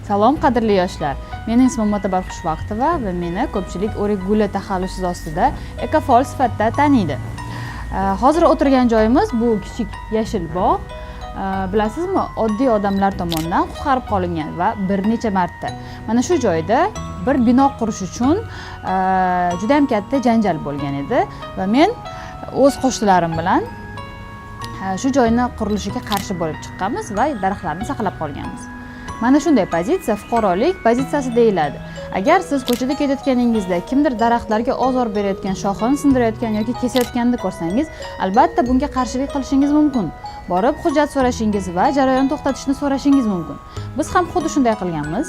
Salom qadrli yoshlar. Mening ismim Motabar Xushvaqtova va meni ko'pchilik o'rik guli taxallusi ostida ekofaol sifatida taniydi. Hozir o'tirgan joyimiz bu kichik yashil bog'. Bilasizmi, oddiy odamlar tomonidan qutqarib qolingan va bir necha marta. Mana shu joyda bir bino qurish uchun juda ham katta janjal bo'lgan edi va men o'z qo'shnilarim bilan shu joyni qurilishiga qarshi bo'lib chiqqanmiz va daraxtlarni saqlab qolganmiz. Mana shunday pozitsiya fuqarolik pozitsiyasi deyiladi. Agar siz ko'chada ketayotganingizda kimdir daraxtlarga ozor berayotgan, shoxini sindirayotgan yoki kesayotganini ko'rsangiz, albatta bunga qarshilik qilishingiz mumkin. Borib hujjat so'rashingiz va jarayonni to'xtatishni so'rashingiz mumkin. Biz ham xuddi shunday qilganmiz.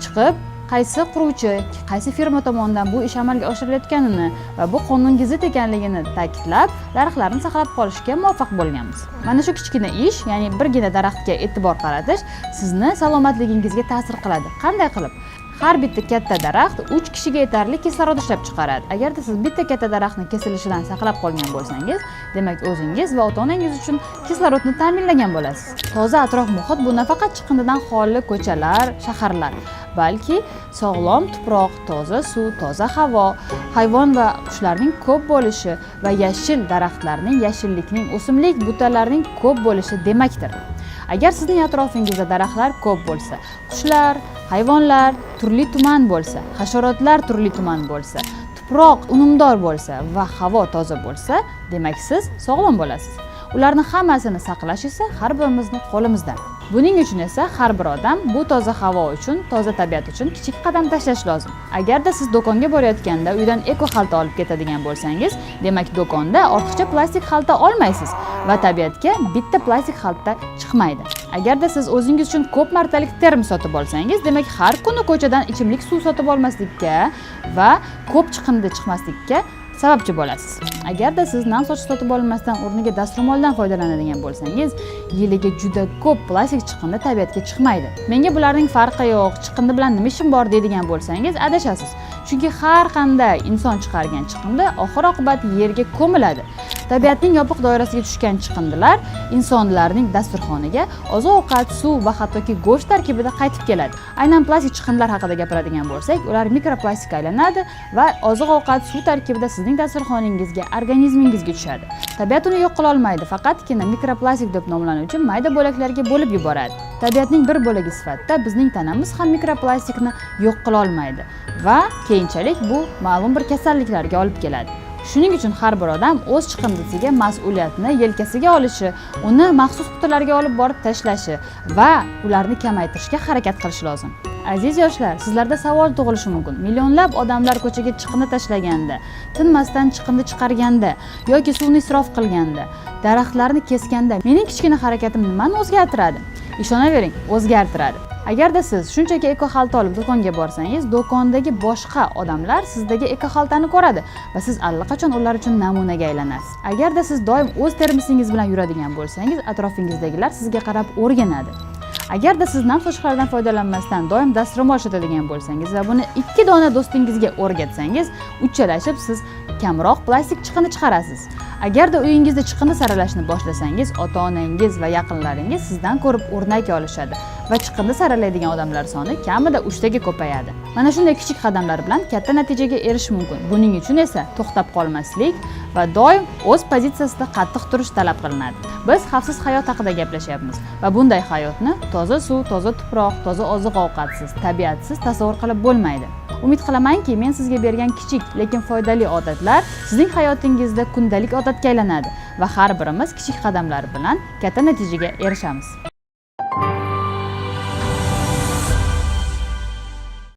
Chiqib qaysi quruvchi, qaysi firma tomonidan bu ish amalga oshirilayotganini va bu qonunga zid ekanligini ta'kidlab, daraxtlarni saqlab qolishga muvaffaq bo'lganmiz. Mana shu kichkina ish, ya'ni birgina daraxtga e'tibor qaratish sizni salomatligingizga ta'sir qiladi. Qanday qilib? Har bitta katta daraxt 3 kishiga yetarli kislorod ishlab chiqaradi. Agarda siz bitta katta daraxtni kesilishidan saqlab qolgan bo'lsangiz, demak o'zingiz va ota-onangiz uchun kislorodni ta'minlagan bo'lasiz. Toza atrof muhit bu nafaqat chiqindidan xoli ko'chalar, shaharlar, balki sog'lom tuproq, toza suv, toza havo, hayvon va qushlarning ko'p bo'lishi va yashil daraxtlarning, yashillikning, o'simlik butalarining ko'p bo'lishi demakdir. Agar sizning atrofingizda daraxtlar ko'p bo'lsa, qushlar, hayvonlar turli-tuman bo'lsa, hasharotlar turli-tuman bo'lsa, tuproq unumdor bo'lsa va havo toza bo'lsa, demak siz sog'lom bo'lasiz. Ularni hammasini saqlash esa har birimizning qo'limizda. Buning uchun esa har bir odam bu toza havo uchun, toza tabiat uchun kichik qadam tashlash lozim. Agarda siz do'konga borayotganda uydan eko xalta olib ketadigan bo'lsangiz, demak do'konda ortiqcha plastik xalta olmaysiz va tabiatga bitta plastik xalta chiqmaydi. Agarda siz o'zingiz uchun ko'p martalik termos sotib olsangiz, demak har kuni ko'chadan ichimlik suv sotib olmaslikka va ko'p chiqindi chiqmaslikka sababchi bo'lasiz. Agarda siz nam sochiq sotib olmasdan o'rniga dastro'moldan foydalanadigan bo'lsangiz, yiliga juda ko'p plastik chiqindi tabiatga chiqmaydi. Menga bularning farqi yo'q, chiqindi bilan nima ishim bor deydigan bo'lsangiz, adashasiz. Chunki har qanday inson chiqargan chiqindi oxir-oqibat yerga ko'miladi. Tabiatning yopiq doirasiga tushgan chiqindilar insonlarning dasturxoniga oziq-ovqat, suv va hattoki go'sht tarkibida qaytib keladi. Aynan plastik chiqindilar haqida gapiradigan bo'lsak, ular mikroplastikka aylanadi va oziq-ovqat, suv tarkibida sizning dasturxoningizga, organizmingizga tushadi. Tabiat uni yo'q qila olmaydi, faqatgina mikroplastik deb nomlanuvchi mayda bo'laklarga bo'lib yuboradi. Tabiatning bir bo'lagi sifatida bizning tanamiz ham mikroplastikni yo'q qila olmaydi va keyinchalik bu ma'lum bir kasalliklarga olib keladi. Shuning uchun har bir odam o'z chiqindisiga mas'uliyatni yelkasiga olishi, uni maxsus qutilarga olib borib tashlashi va ularni kamaytirishga harakat qilishi lozim. Aziz yoshlar, sizlarda savol tug'ilishi mumkin. Millionlab odamlar ko'chaga chiqindi tashlaganda, tinmasdan chiqindi chiqarganda yoki suvni isrof qilganda, daraxtlarni kesganda mening kichkina harakatim nimani o'zgartiradi? Ishonavering, o'zgartiradi. Agarda siz shunchaki eko xalta olib do'konga borsangiz, do'kondagi boshqa odamlar sizdagi eko xaltani ko'radi va siz allaqachon ular uchun namunaga aylanasiz. Agarda siz doim o'z termosingiz bilan yuradigan bo'lsangiz, atrofingizdagilar sizga qarab o'rganadi. Agarda siz nam sochiqlardan foydalanmasdan doim dastro'mol ishlatadigan bo'lsangiz va buni 2 dona do'stingizga o'rgatsangiz, uchalashib siz kamroq plastik chiqindi chiqarasiz. Agarda uyingizda chiqindi saralashni boshlasangiz, ota-onangiz va yaqinlaringiz sizdan ko'rib o'rnak olishadi va chiqindi saralaydigan odamlar soni kamida 3 taga ko'payadi. Mana shunday kichik qadamlar bilan katta natijaga erishish mumkin. Buning uchun esa to'xtab qolmaslik va doim o'z pozitsiyasida qattiq turish talab qilinadi. Biz xavfsiz hayot haqida gaplashyapmiz va bunday hayotni toza suv, toza tuproq, toza oziq-ovqatsiz, tabiatsiz tasavvur qilib bo'lmaydi. Umid qilamanki, men sizga bergan kichik lekin foydali odatlar sizning hayotingizda kundalik odatga aylanadi va har birimiz kichik qadamlar bilan katta natijaga erishamiz.